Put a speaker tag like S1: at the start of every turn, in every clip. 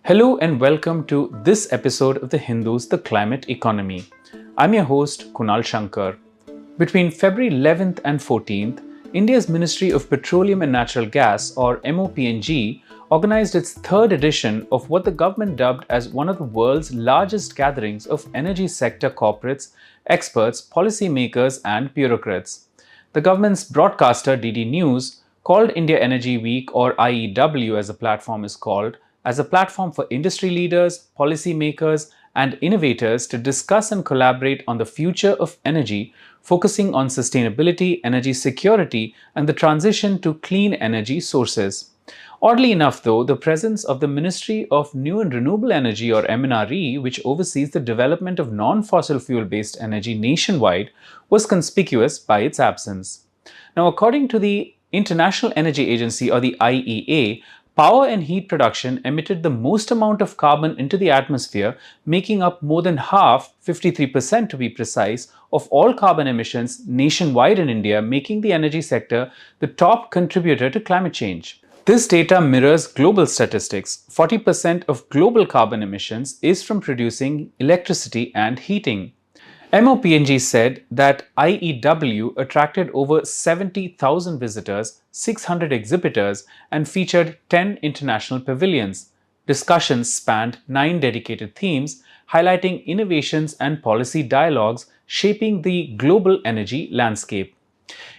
S1: Hello and welcome to this episode of The Hindu's The Climate Economy. I'm your host, Kunal Shankar. Between February 11th and 14th, India's Ministry of Petroleum and Natural Gas, or MoPNG, organized its third edition of what the government dubbed as one of the world's largest gatherings of energy sector corporates, experts, policymakers, and bureaucrats. The government's broadcaster DD News called India Energy Week, or IEW as the platform is called, as a platform for industry leaders, policymakers, and innovators to discuss and collaborate on the future of energy, focusing on sustainability, energy security, and the transition to clean energy sources. Oddly enough, though, the presence of the Ministry of New and Renewable Energy, or MNRE, which oversees the development of non fossil fuel based energy nationwide, was conspicuous by its absence. Now, according to the International Energy Agency, or the IEA, power and heat production emitted the most amount of carbon into the atmosphere, making up more than half, 53% to be precise, of all carbon emissions nationwide in India, making the energy sector the top contributor to climate change. This data mirrors global statistics. 40% of global carbon emissions is from producing electricity and heating. MoPNG said that IEW attracted over 70,000 visitors, 600 exhibitors, and featured 10 international pavilions. Discussions spanned 9 dedicated themes, highlighting innovations and policy dialogues shaping the global energy landscape.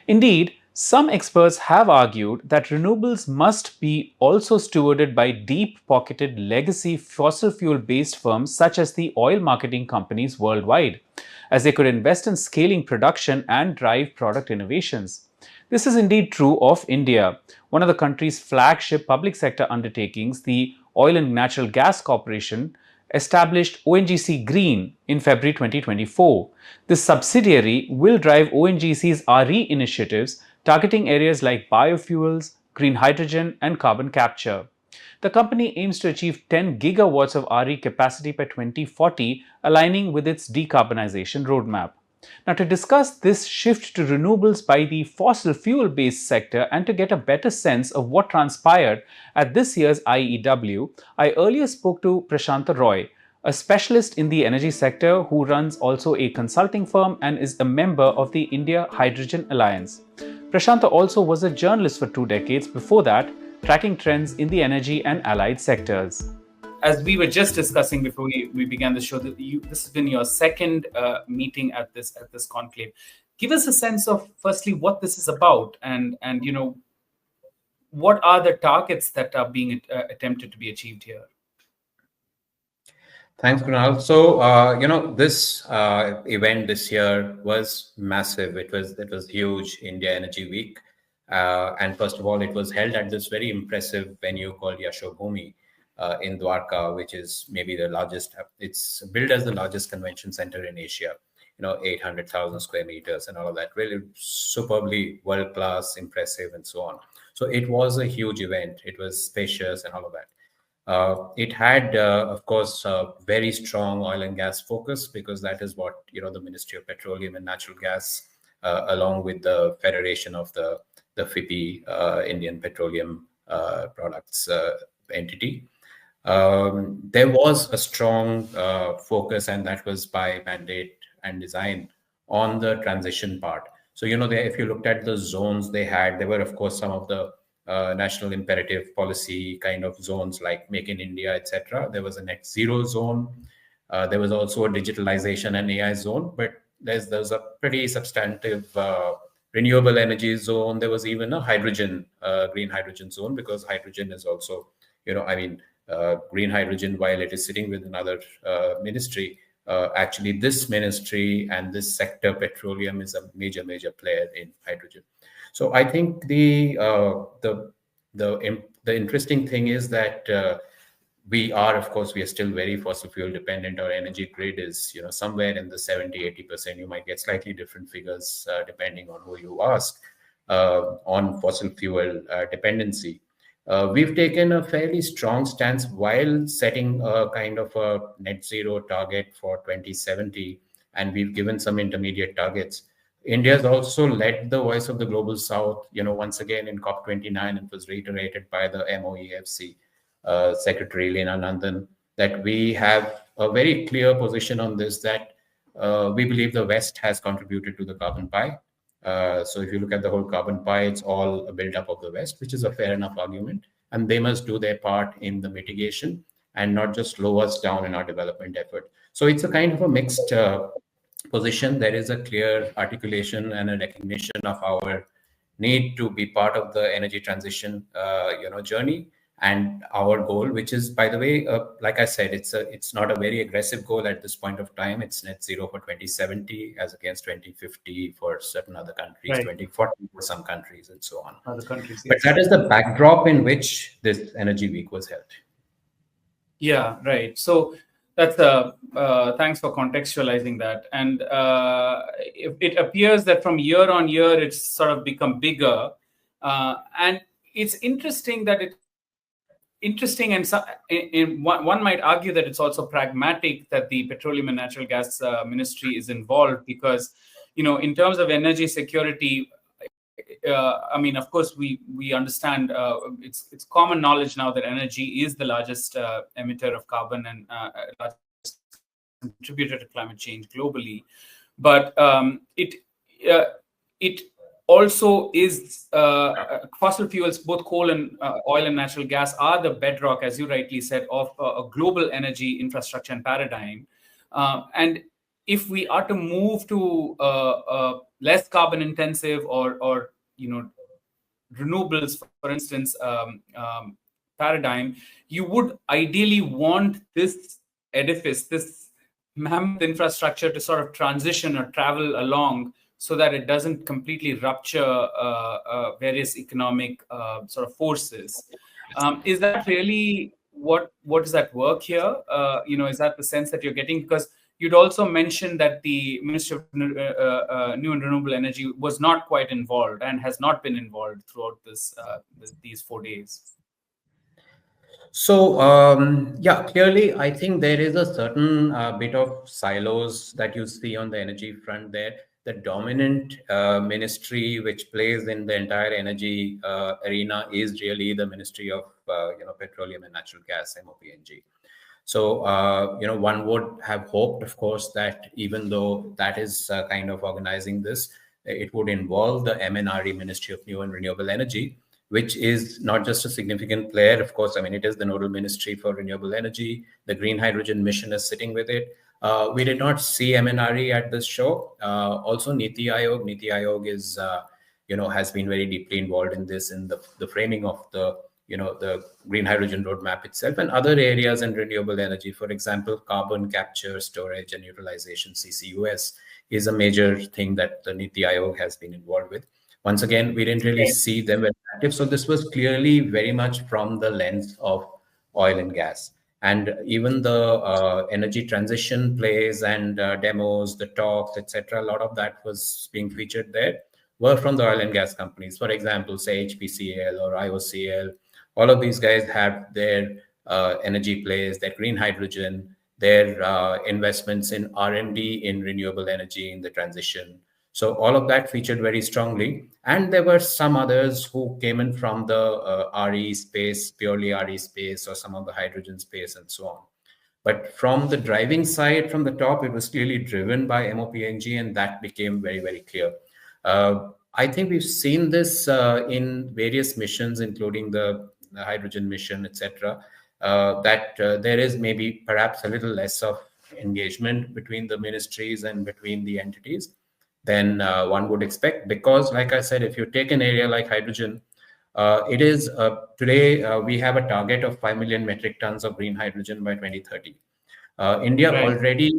S1: Indeed, some experts have argued that renewables must be also stewarded by deep-pocketed legacy fossil fuel-based firms such as the oil marketing companies worldwide, as they could invest in scaling production and drive product innovations. This is indeed true of India, one of the country's flagship public sector undertakings, the Oil and Natural Gas Corporation, established ONGC Green in February 2024. This subsidiary will drive ONGC's RE initiatives targeting areas like biofuels, green hydrogen, and carbon capture. The company aims to achieve 10 gigawatts of RE capacity by 2040, aligning with its decarbonization roadmap. Now, to discuss this shift to renewables by the fossil fuel based sector and to get a better sense of what transpired at this year's IEW, I earlier spoke to Prasanto Roy, a specialist in the energy sector who runs also a consulting firm and is a member of the India Hydrogen Alliance. Prasanto also was a journalist for 2 decades before that, tracking trends in the energy and allied sectors. As we were just discussing before we began the show, this has been your second meeting at this conclave. Give us a sense of, firstly, what this is about, and what are the targets that are being attempted to be achieved here.
S2: Thanks, Kunal. So, this event this year was massive. It was huge, India Energy Week. And first of all, it was held at this very impressive venue called Yashobhumi in Dwarka, which is maybe the largest. It's built as the largest convention center in Asia. 800,000 square meters and all of that. Really superbly world-class, impressive, and so on. So it was a huge event. It was spacious and all of that. It had, of course, a very strong oil and gas focus, because that is what the Ministry of Petroleum and Natural Gas, along with the Federation of the FIPI, Indian Petroleum Products entity. There was a strong focus, and that was by mandate and design, on the transition part. So, if you looked at the zones there were, of course, some of the national imperative policy kind of zones like Make in India, etc. There was a net zero zone. There was also a digitalization and AI zone, but there's a pretty substantive renewable energy zone. There was even a hydrogen, green hydrogen zone, because hydrogen is also, green hydrogen, while it is sitting with another ministry, actually this ministry and this sector, petroleum, is a major player in hydrogen. So I think the interesting thing is that we are still very fossil fuel dependent. Our energy grid is somewhere in the 70-80%. You might get slightly different figures depending on who you ask on fossil fuel dependency. We've taken a fairly strong stance while setting a kind of a net zero target for 2070, and we've given some intermediate targets. India has also led the voice of the global south, once again in COP29, it was reiterated by the MoEFC. Secretary Lena Nandan, that we have a very clear position on this, that we believe the West has contributed to the carbon pie. So if you look at the whole carbon pie, it's all a build-up of the West, which is a fair enough argument. And they must do their part in the mitigation and not just slow us down in our development effort. So it's a kind of a mixed position. There is a clear articulation and a recognition of our need to be part of the energy transition, journey, and our goal, which is, by the way, like I said, it's not a very aggressive goal at this point of time. It's net zero for 2070 as against 2050 for certain other countries, right. 2040 for some countries, and so on.
S1: Other countries,
S2: yes. But that is the backdrop in which this Energy Week was held.
S1: Yeah, right. So that's thanks for contextualizing that. And it appears that from year on year, it's sort of become bigger. And it's interesting that and one might argue that it's also pragmatic that the Petroleum and Natural Gas Ministry is involved, because, in terms of energy security, of course, we understand it's common knowledge now that energy is the largest emitter of carbon and largest contributor to climate change globally. But it also is fossil fuels, both coal and oil and natural gas, are the bedrock, as you rightly said, of a global energy infrastructure and paradigm. And if we are to move to less carbon intensive or renewables, for instance, paradigm, you would ideally want this edifice, this mammoth infrastructure, to sort of transition or travel along, so that it doesn't completely rupture various economic sort of forces. Is that really what does that work here? Is that the sense that you're getting? Because you'd also mentioned that the Ministry of New and Renewable Energy was not quite involved and has not been involved throughout these 4 days.
S2: So, clearly, I think there is a certain bit of silos that you see on the energy front there. The dominant ministry which plays in the entire energy arena is really the Ministry of Petroleum and Natural Gas, MoPNG. So, one would have hoped, of course, that even though that is kind of organizing this, it would involve the MNRE, Ministry of New and Renewable Energy, which is not just a significant player. Of course, it is the nodal ministry for renewable energy. The Green Hydrogen Mission is sitting with it. We did not see MNRE at this show. Also, Niti Aayog is, has been very deeply involved in this, in the framing of the green hydrogen roadmap itself, and other areas in renewable energy. For example, carbon capture, storage, and utilization, CCUS, is a major thing that the Niti Aayog has been involved with. Once again, we didn't really see them as active. So this was clearly very much from the lens of oil and gas. And even the energy transition plays and demos, the talks, etc., a lot of that was being featured there were from the oil and gas companies. For example, say HPCL or IOCL, all of these guys have their energy plays, their green hydrogen, their investments in R&D in renewable energy in the transition. So all of that featured very strongly. And there were some others who came in from the RE space, purely RE space, or some of the hydrogen space and so on. But from the driving side, from the top, it was clearly driven by MoPNG, and that became very, very clear. I think we've seen this in various missions, including the hydrogen mission, etc., that there is maybe perhaps a little less of engagement between the ministries and between the entities than one would expect. Because, like I said, if you take an area like hydrogen, it is today we have a target of 5 million metric tons of green hydrogen by 2030. India already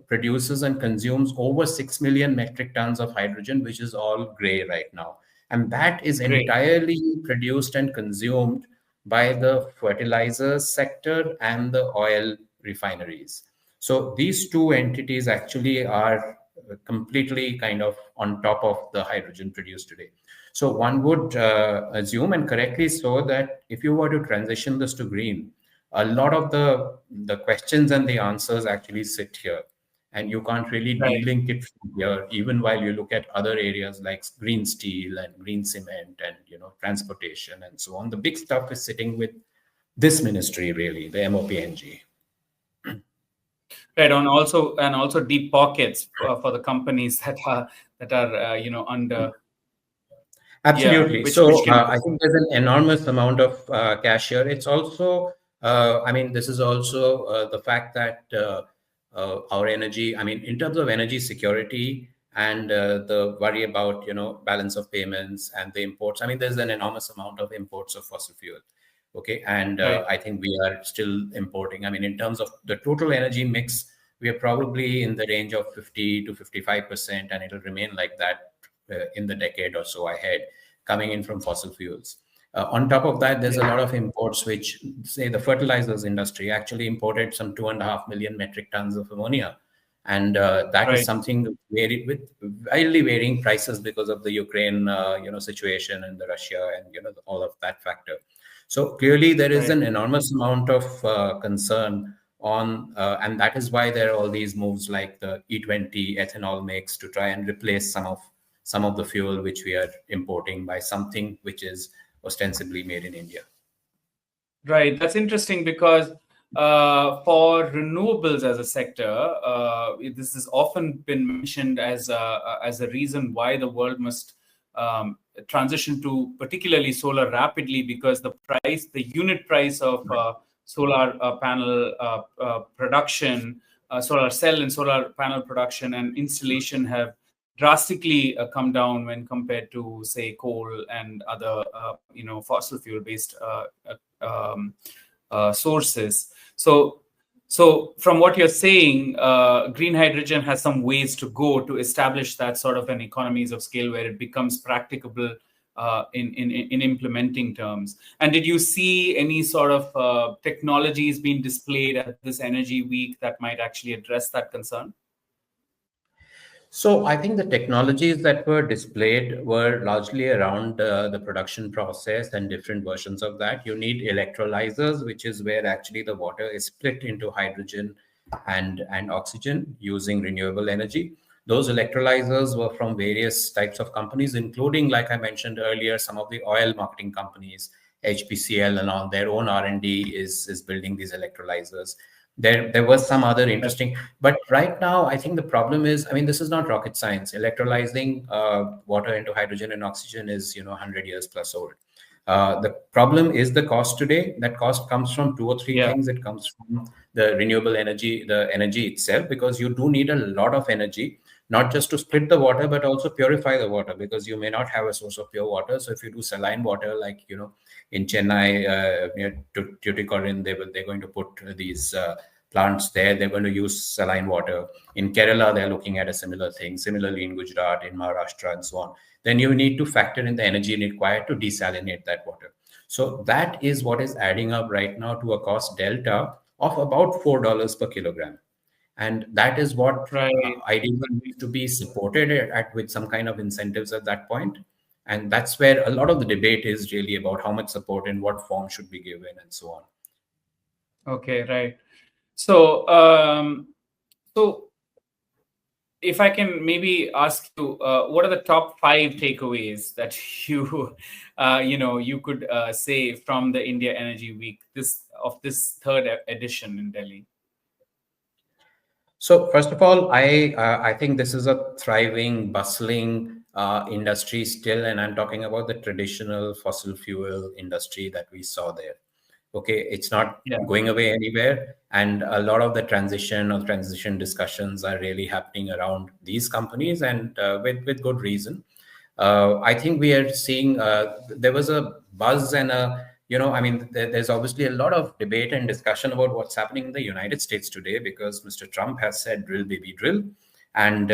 S2: produces and consumes over 6 million metric tons of hydrogen, which is all gray right now. And that is entirely produced and consumed by the fertilizers sector and the oil refineries. So these two entities actually are completely kind of on top of the hydrogen produced today. So one would assume, and correctly so, that if you were to transition this to green, a lot of the questions and the answers actually sit here. And you can't really de-link it from here, even while you look at other areas like green steel and green cement and transportation and so on. The big stuff is sitting with this ministry, really, the MoPNG.
S1: Right, and also deep pockets for the companies that are under. Yeah,
S2: Absolutely.
S1: which
S2: So
S1: can.
S2: I think there's an enormous amount of cash here. It's also, I mean, this is also the fact that our energy, I mean, in terms of energy security and the worry about, balance of payments and the imports. I mean, there's an enormous amount of imports of fossil fuel. Okay. And
S1: Right.
S2: I think we are still importing. I mean, in terms of the total energy mix, we are probably in the range of 50 to 55%, and it'll remain like that in the decade or so ahead, coming in from fossil fuels. On top of that, there's a lot of imports, which, say, the fertilizers industry actually imported some 2.5 million metric tons of ammonia. And that is
S1: Right.
S2: something with wildly varying prices because of the Ukraine, situation, and the Russia, and all of that factor. So clearly, there is
S1: Right.
S2: an enormous amount of concern on, and that is why there are all these moves like the E20 ethanol mix to try and replace some of the fuel which we are importing by something which is ostensibly made in India.
S1: Right. That's interesting because for renewables as a sector, this has often been mentioned as a reason why the world must transition to particularly solar rapidly, because the unit price of solar panel production, solar cell and solar panel production and installation have drastically come down when compared to, say, coal and other fossil fuel based sources. So from what you're saying, green hydrogen has some ways to go to establish that sort of an economies of scale where it becomes practicable in implementing terms. And did you see any sort of technologies being displayed at this Energy Week that might actually address that concern?
S2: So I think the technologies that were displayed were largely around the production process and different versions of that. You need electrolyzers, which is where actually the water is split into hydrogen and oxygen using renewable energy. Those electrolyzers were from various types of companies, including, like I mentioned earlier, some of the oil marketing companies, HPCL and all. Their own R&D is building these electrolyzers. There was some other interesting, but right now I think the problem is, I mean, this is not rocket science. Electrolyzing water into hydrogen and oxygen is 100 years plus old. The problem is the cost today. That cost comes from two or three
S1: Yeah.
S2: things. It comes from the renewable energy, the energy itself, because you do need a lot of energy, not just to split the water, but also purify the water, because you may not have a source of pure water. So if you do saline water, like in Chennai, near Tuticorin, they're going to put these plants there. They're going to use saline water. In Kerala, they're looking at a similar thing. Similarly, in Gujarat, in Maharashtra, and so on. Then you need to factor in the energy required to desalinate that water. So that is what is adding up right now to a cost delta of about $4 per kilogram. And that is what
S1: Right.
S2: ideally needs to be supported with some kind of incentives at that point. And that's where a lot of the debate is really about how much support and what form should be given and so on.
S1: Okay. Right. So so if I can maybe ask you, what are the top 5 takeaways that you could say from the India Energy Week this third edition in Delhi?
S2: So first of all, I think this is a thriving, bustling industry still, and I'm talking about the traditional fossil fuel industry that we saw there. Okay, it's not
S1: Yeah.
S2: going away anywhere, and a lot of the transition discussions are really happening around these companies, and with good reason. I think we are seeing there was a buzz and I mean, there's obviously a lot of debate and discussion about what's happening in the United States today, because Mr. Trump has said drill baby drill. And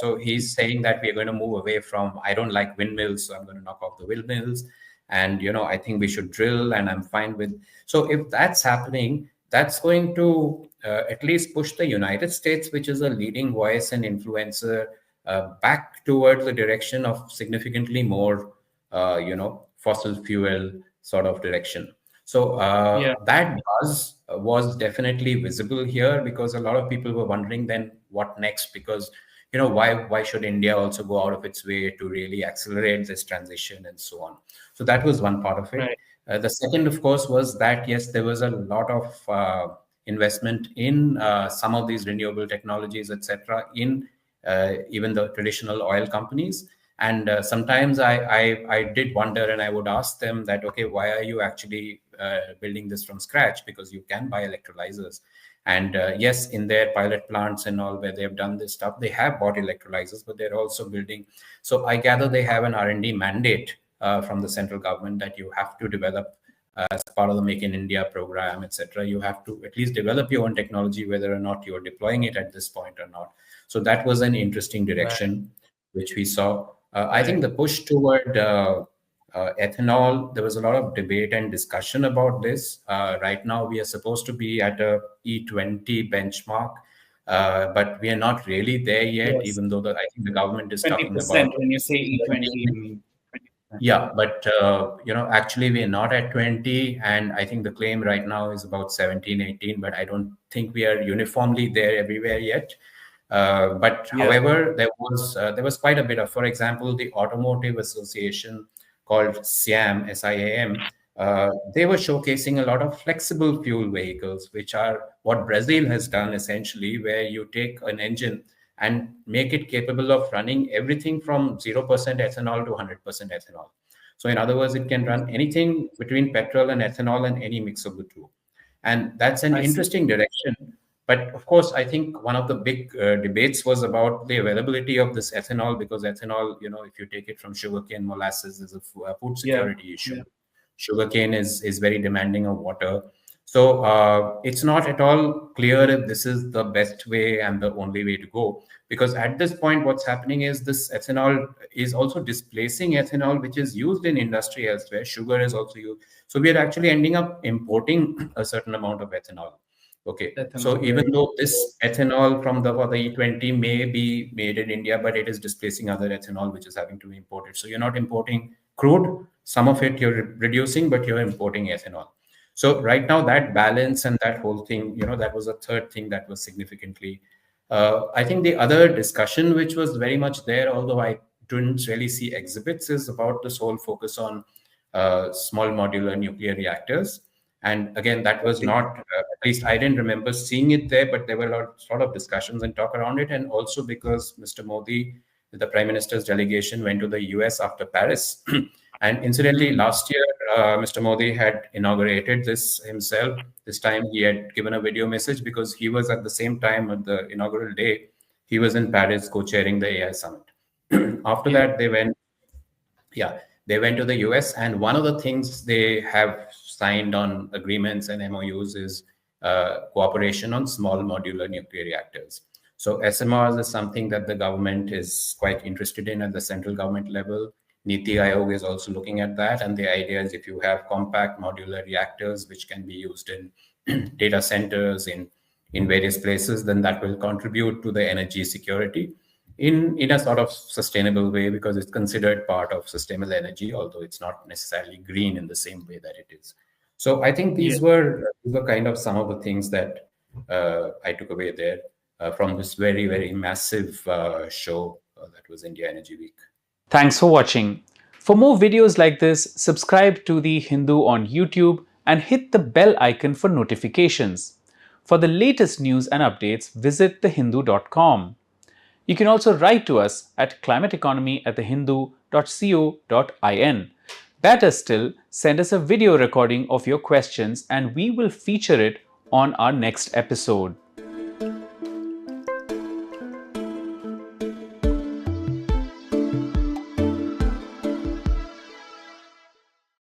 S2: so he's saying that we're going to move away from, I don't like windmills, so I'm going to knock off the windmills. And I think we should drill, and I'm fine with. So if that's happening, that's going to at least push the United States, which is a leading voice and influencer, back towards the direction of significantly more, fossil fuel sort of direction. So
S1: Yeah.
S2: that buzz was definitely visible here, because a lot of people were wondering then what next, because why should India also go out of its way to really accelerate this transition and so on. So that was one part of it.
S1: Right.
S2: The second, of course, was that yes, there was a lot of investment in some of these renewable technologies, etc., in even the traditional oil companies. And sometimes I did wonder, and I would ask them that, okay, why are you actually building this from scratch? Because you can buy electrolyzers. And yes, in their pilot plants and all where they've done this stuff, they have bought electrolyzers, but they're also building. So I gather they have an R&D mandate from the central government that you have to develop as part of the Make in India program, etc. You have to at least develop your own technology, whether or not you're deploying it at this point or not. So that was an interesting direction which we saw. I think the push toward ethanol, there was a lot of debate and discussion about this. Right now, we are supposed to be at a E20 benchmark, but we are not really there yet,
S1: Yes.
S2: even though I think the government is talking
S1: 20%
S2: about.
S1: when you say E20, you mean 20%.
S2: Yeah, but actually we're not at 20, and I think the claim right now is about 17, 18, but I don't think we are uniformly there everywhere yet. But
S1: Yeah.
S2: however, there was quite a bit of, for example, the Automotive Association called SIAM, SIAM. They were showcasing a lot of flexible fuel vehicles, which are what Brazil has done essentially, where you take an engine and make it capable of running everything from 0% ethanol to 100% ethanol. So in other words, it can run anything between petrol and ethanol and any mix of the two. And that's an
S1: I see.
S2: interesting direction. But of course, I think one of the big debates was about the availability of this ethanol, because ethanol, if you take it from sugarcane molasses, is a food security issue.
S1: Yeah.
S2: Sugarcane is very demanding of water. So it's not at all clear if this is the best way and the only way to go, because at this point, what's happening is this ethanol is also displacing ethanol, which is used in industry elsewhere. Sugar is also used. So we are actually ending up importing a certain amount of ethanol. Okay. So
S1: Ethanol,
S2: even
S1: right.
S2: though this ethanol from the E20 may be made in India, but it is displacing other ethanol, which is having to be imported. So you're not importing crude. Some of it you're reducing, but you're importing ethanol. So right now, that balance and that whole thing, that was a third thing that was significantly. I think the other discussion, which was very much there, although I didn't really see exhibits, is about this whole focus on small modular nuclear reactors. And again, that was not, at least I didn't remember seeing it there, but there were a lot of discussions and talk around it. And also because Mr. Modi, the Prime Minister's delegation, went to the US after Paris. And incidentally, last year, Mr. Modi had inaugurated this himself. This time he had given a video message because he was at the same time at the inaugural day, he was in Paris co-chairing the AI summit. After that, they went to the US, and one of the things they have signed on agreements and MOUs is cooperation on small modular nuclear reactors. So SMRs is something that the government is quite interested in at the central government level. Niti Aayog is also looking at that, and the idea is if you have compact modular reactors which can be used in data centers in various places, then that will contribute to the energy security in a sort of sustainable way, because it's considered part of sustainable energy, although it's not necessarily green in the same way that it is. So I think these were kind of some of the things that I took away there from this very, very massive show that was India Energy Week.
S1: Thanks for watching. For more videos like this, subscribe to The Hindu on YouTube and hit the bell icon for notifications. For the latest news and updates, visit thehindu.com. You can also write to us at climateeconomy@thehindu.co.in. Better still, send us a video recording of your questions and we will feature it on our next episode.